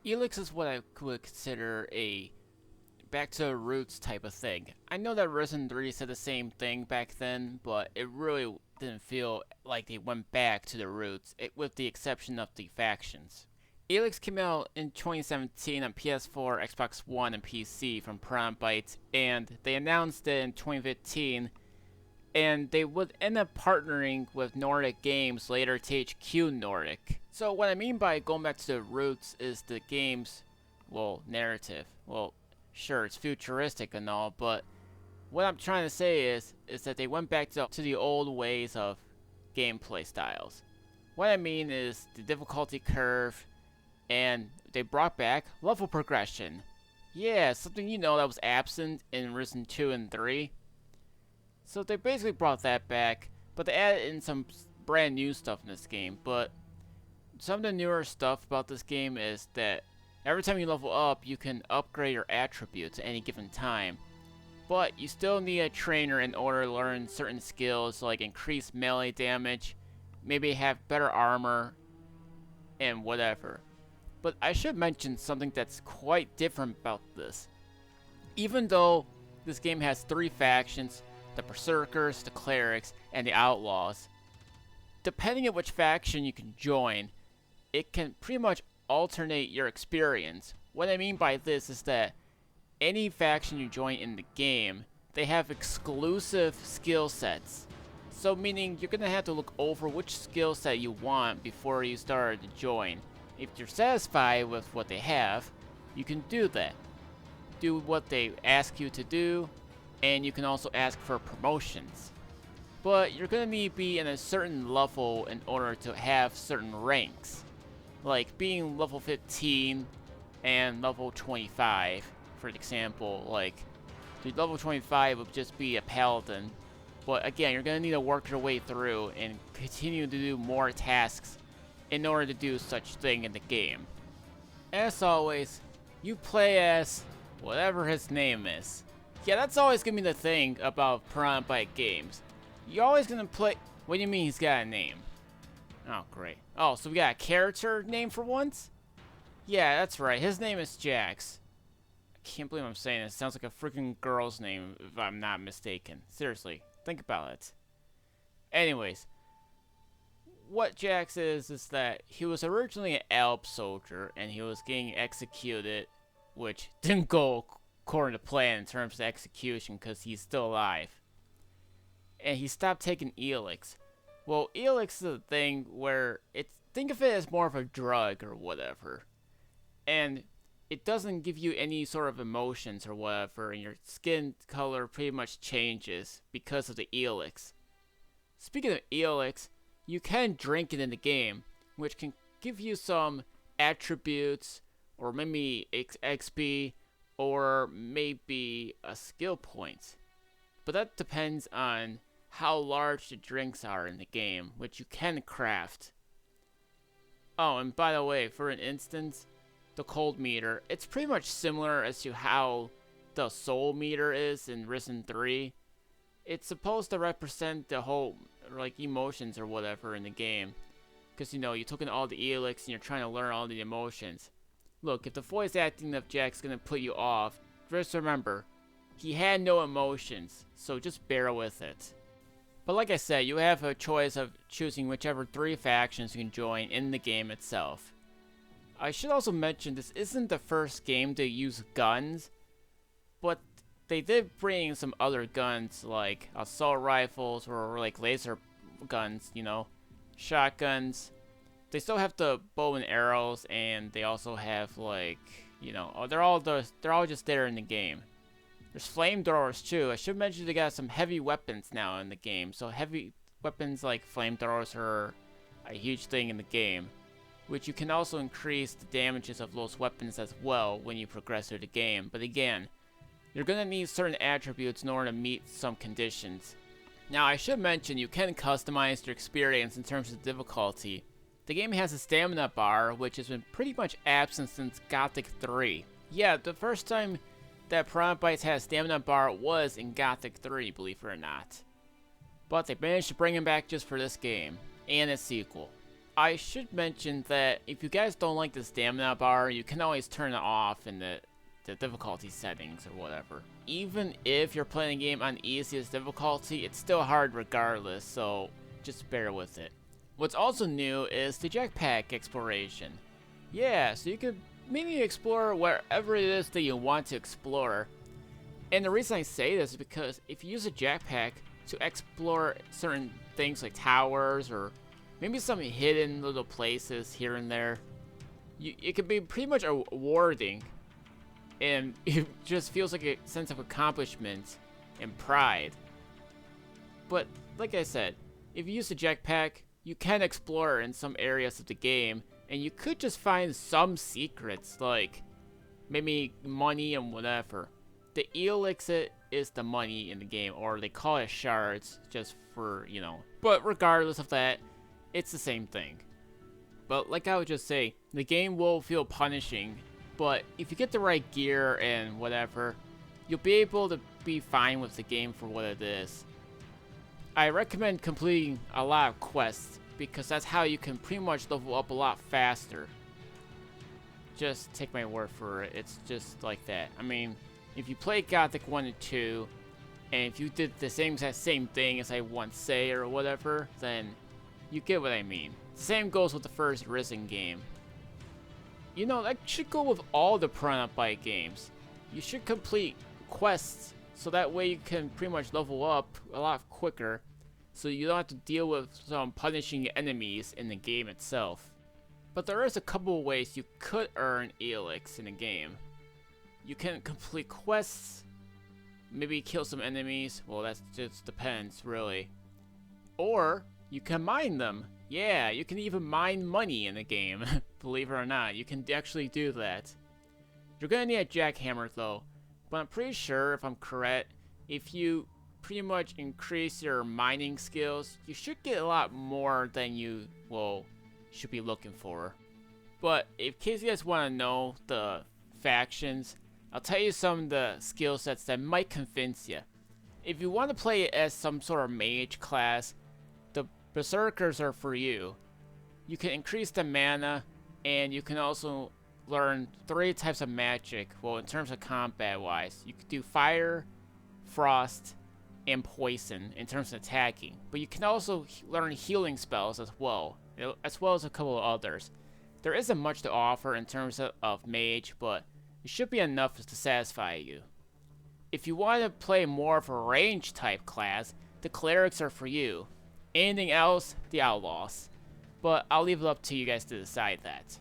Elex is what I would consider a back to the roots type of thing. I know that Resident 3 said the same thing back then, but it really didn't feel like they went back to the roots, with the exception of the factions. Elex came out in 2017 on PS4, Xbox One, and PC from Piranha Bytes, and they announced it in 2015, and they would end up partnering with Nordic Games, later THQ Nordic. So what I mean by going back to the roots is the game's, narrative. Sure, it's futuristic and all, but what I'm trying to say is that they went back to the old ways of gameplay styles. What I mean is the difficulty curve, and they brought back level progression. Yeah, something that was absent in Resident 2 and 3. So they basically brought that back, but they added in some brand new stuff in this game. But some of the newer stuff about this game is that every time you level up, you can upgrade your attributes at any given time. But you still need a trainer in order to learn certain skills like increase melee damage, maybe have better armor, and whatever. But I should mention something that's quite different about this. Even though this game has three factions, the Berserkers, the Clerics, and the Outlaws, depending on which faction you can join, it can pretty much alternate your experience. What I mean by this is that any faction you join in the game, they have exclusive skill sets. So meaning you're gonna have to look over which skill set you want before you start to join. If you're satisfied with what they have, you can do that. Do what they ask you to do, and you can also ask for promotions. But you're gonna need to be in a certain level in order to have certain ranks. Like being level 15 and level 25, for example. Like, the level 25 would just be a paladin. But again, you're gonna need to work your way through and continue to do more tasks in order to do such thing in the game. As always, you play as whatever his name is. Yeah, that's always gonna be the thing about Piranha Byte games. You're always gonna play. What do you mean he's got a name? Oh, great. Oh, so we got a character name for once? Yeah, that's right. His name is Jax. I can't believe I'm saying this. It sounds like a freaking girl's name, if I'm not mistaken. Seriously, think about it. Anyways, what Jax is that he was originally an Alp soldier, and he was getting executed, which didn't go according to plan in terms of execution, because he's still alive. And he stopped taking Elex. Well, Elex is a thing where think of it as more of a drug or whatever. And it doesn't give you any sort of emotions or whatever, and your skin color pretty much changes because of the Elex. Speaking of Elex, you can drink it in the game, which can give you some attributes, or maybe XP, or maybe a skill point. But that depends on how large the drinks are in the game, which you can craft. Oh, and by the way, for an instance, the cold meter, it's pretty much similar as to how the soul meter is in Resident 3. It's supposed to represent the whole, like, emotions or whatever in the game. Because, you took in all the Elex and you're trying to learn all the emotions. Look, if the voice acting of Jack's gonna put you off, just remember, he had no emotions, so just bear with it. But like I said, you have a choice of choosing whichever three factions you can join in the game itself. I should also mention this isn't the first game to use guns, but they did bring some other guns like assault rifles or like laser guns, shotguns. They still have the bow and arrows, and they also have like, they're all just there in the game. There's flamethrowers too. I should mention they got some heavy weapons now in the game. So heavy weapons like flamethrowers are a huge thing in the game, which you can also increase the damages of those weapons as well when you progress through the game. But again, you're gonna need certain attributes in order to meet some conditions. Now I should mention you can customize your experience in terms of difficulty. The game has a stamina bar, which has been pretty much absent since Gothic 3. Yeah, the first time that Piranha Bytes had a stamina bar was in Gothic 3, believe it or not. But they managed to bring him back just for this game, and its sequel. I should mention that if you guys don't like the stamina bar, you can always turn it off in the difficulty settings or whatever. Even if you're playing a game on easiest difficulty, it's still hard regardless, so just bear with it. What's also new is the jetpack exploration. Yeah, so you can maybe explore wherever it is that you want to explore. And the reason I say this is because if you use a jetpack to explore certain things like towers or maybe some hidden little places here and there, it can be pretty much rewarding, and it just feels like a sense of accomplishment and pride. But like I said, if you use a jetpack, you can explore in some areas of the game, and you could just find some secrets, like maybe money and whatever. The Elex is the money in the game, or they call it shards, just for, you know. But regardless of that, it's the same thing. But like I would just say, the game will feel punishing, but if you get the right gear and whatever, you'll be able to be fine with the game for what it is. I recommend completing a lot of quests, because that's how you can pretty much level up a lot faster. Just take my word for it, it's just like that. I mean, if you play Gothic 1 and 2, and if you did the same thing as I once say or whatever, then you get what I mean. Same goes with the first Risen game. You know, that should go with all the Piranha Byte games. You should complete quests, so that way you can pretty much level up a lot quicker, so you don't have to deal with some punishing enemies in the game itself. But there is a couple of ways you could earn Elex in the game. You can complete quests, maybe kill some enemies, well that just depends really. Or you can mine them. Yeah, you can even mine money in the game, believe it or not, you can actually do that. You're gonna need a jackhammer though, but I'm pretty sure, if I'm correct, if you pretty much increase your mining skills, you should get a lot more than you, well, should be looking for. But in case you guys want to know the factions, I'll tell you some of the skill sets that might convince you. If you want to play it as some sort of mage class, the Berserkers are for you. You can increase the mana, and you can also learn 3 types of magic, well, in terms of combat wise. You can do fire, frost, and poison in terms of attacking. But you can also learn healing spells as well as a couple of others. There isn't much to offer in terms of mage, but it should be enough to satisfy you. If you want to play more of a range type class, the clerics are for you. Anything else, the outlaws. But I'll leave it up to you guys to decide that.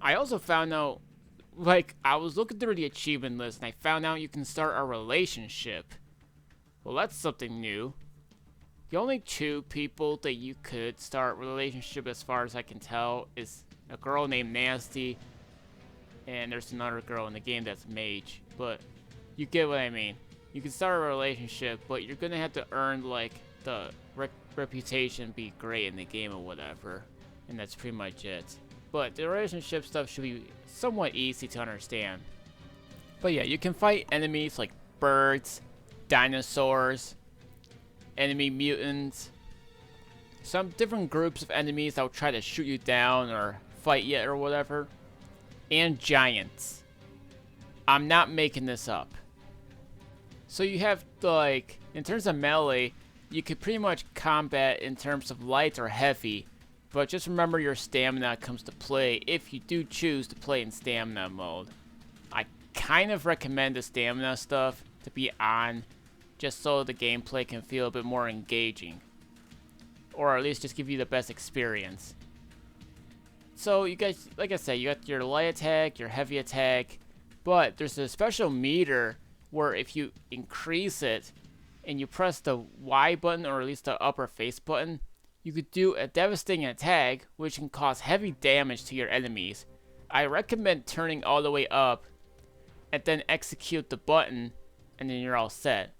I also found out, like, I was looking through the achievement list and I found out you can start a relationship. Well, that's something new. The only 2 people that you could start a relationship, as far as I can tell, is a girl named Nasty, and there's another girl in the game that's Mage. But you get what I mean. You can start a relationship, but you're gonna have to earn, like, the reputation, be great in the game or whatever, and that's pretty much it. But the relationship stuff should be somewhat easy to understand. But yeah, you can fight enemies like birds, dinosaurs, enemy mutants, some different groups of enemies that will try to shoot you down or fight you or whatever, and giants. I'm not making this up. So you have, like, in terms of melee, you could pretty much combat in terms of light or heavy, but just remember your stamina comes to play if you do choose to play in stamina mode. I kind of recommend the stamina stuff to be on, just so the gameplay can feel a bit more engaging, or at least just give you the best experience. So you guys, like I said, you got your light attack, your heavy attack, but there's a special meter where if you increase it and you press the Y button, or at least the upper face button, you could do a devastating attack which can cause heavy damage to your enemies. I recommend turning all the way up and then execute the button, and then you're all set.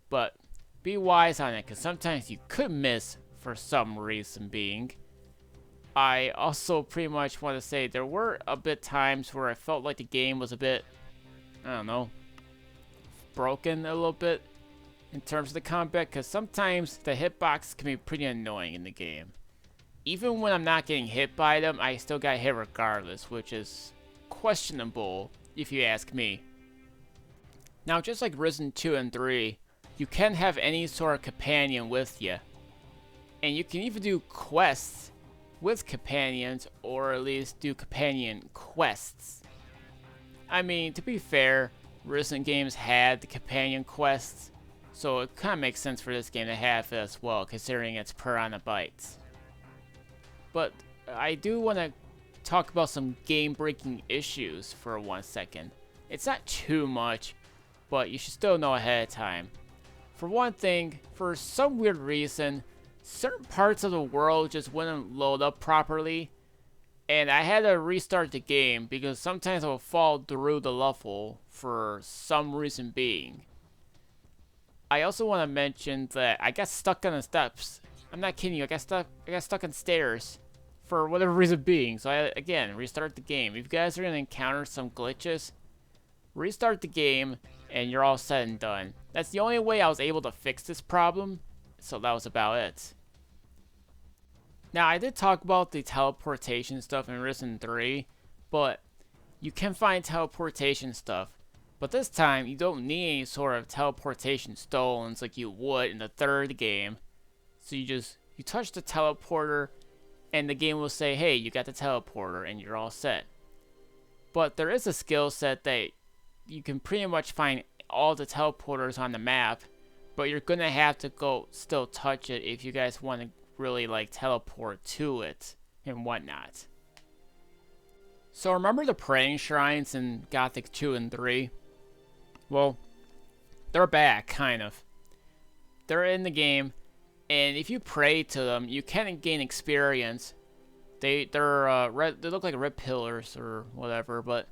But be wise on it, because sometimes you could miss for some reason being. I also pretty much want to say there were a bit times where I felt like the game was a bit, I don't know, broken a little bit in terms of the combat, because sometimes the hitbox can be pretty annoying in the game. even when I'm not getting hit by them, I still got hit regardless, which is questionable if you ask me. Now, just like Risen 2 and 3, you can have any sort of companion with you. And you can even do quests with companions, or at least do companion quests. I mean, to be fair, Risen games had the companion quests, so it kind of makes sense for this game to have it as well, considering it's piranha bytes. But I do want to talk about some game-breaking issues for 1 second. It's not too much, but you should still know ahead of time. For one thing, for some weird reason, certain parts of the world just wouldn't load up properly, and I had to restart the game because sometimes I would fall through the level for some reason being. I also want to mention that I got stuck on the steps. I'm not kidding you, I got stuck on stairs for whatever reason being. So I, again, restart the game. If you guys are going to encounter some glitches, restart the game and you're all said and done. That's the only way I was able to fix this problem, so that was about it. Now, I did talk about the teleportation stuff in Risen 3, but you can find teleportation stuff. But this time, you don't need any sort of teleportation stones like you would in the third game. So you touch the teleporter, and the game will say, hey, you got the teleporter, and you're all set. But there is a skill set that you can pretty much find all the teleporters on the map, but you're gonna have to go still touch it if you guys want to really like teleport to it and whatnot. So remember the praying shrines in Gothic 2 and 3? Well, they're back, kind of. They're in the game, and if you pray to them, you can gain experience. They look like red pillars or whatever, but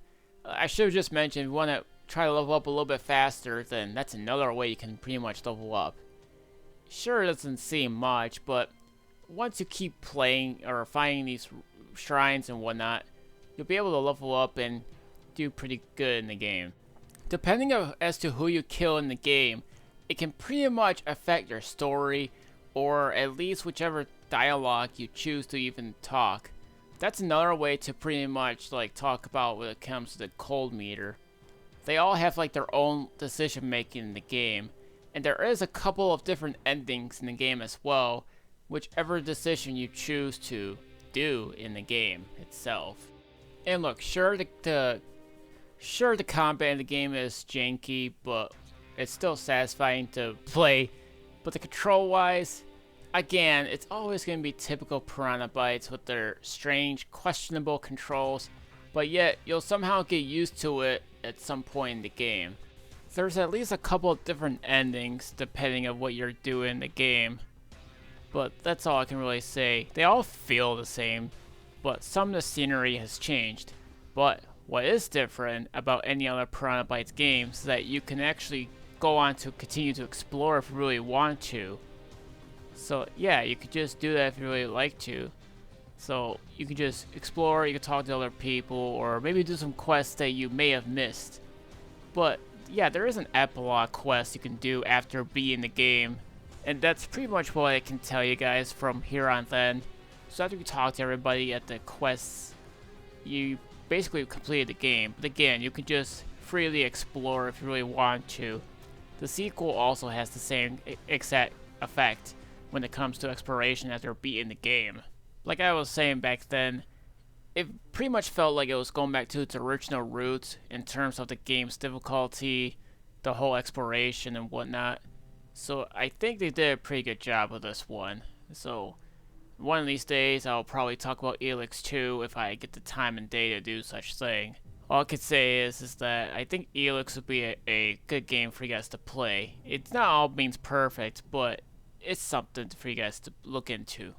I should have just mentioned, if you want to try to level up a little bit faster, then that's another way you can pretty much level up. Sure, it doesn't seem much, but once you keep playing or finding these shrines and whatnot, you'll be able to level up and do pretty good in the game. Depending as to who you kill in the game, it can pretty much affect your story, or at least whichever dialogue you choose to even talk. That's another way to pretty much like talk about when it comes to the cold meter. They all have like their own decision making in the game, and there is a couple of different endings in the game as well, whichever decision you choose to do in the game itself. And look, sure the combat in the game is janky, but it's still satisfying to play. But the control wise, again, it's always going to be typical Piranha Bytes with their strange, questionable controls, but yet you'll somehow get used to it at some point in the game. There's at least a couple of different endings depending on what you're doing in the game, but that's all I can really say. They all feel the same, but some of the scenery has changed. But what is different about any other Piranha Bytes games is that you can actually go on to continue to explore if you really want to. So yeah, you could just do that if you really like to. So you can just explore, you can talk to other people, or maybe do some quests that you may have missed. But yeah, there is an epilogue quest you can do after beating the game, and that's pretty much what I can tell you guys from here on then. So after you talk to everybody at the quests, you basically completed the game. But again, you can just freely explore if you really want to. The sequel also has the same exact effect when it comes to exploration after beating the game. Like I was saying back then, it pretty much felt like it was going back to its original roots in terms of the game's difficulty, the whole exploration and whatnot. So I think they did a pretty good job with this one. So one of these days I'll probably talk about Elex 2 if I get the time and day to do such thing. All I could say is that I think Elex would be a good game for you guys to play. It's not all means perfect, but it's something for you guys to look into.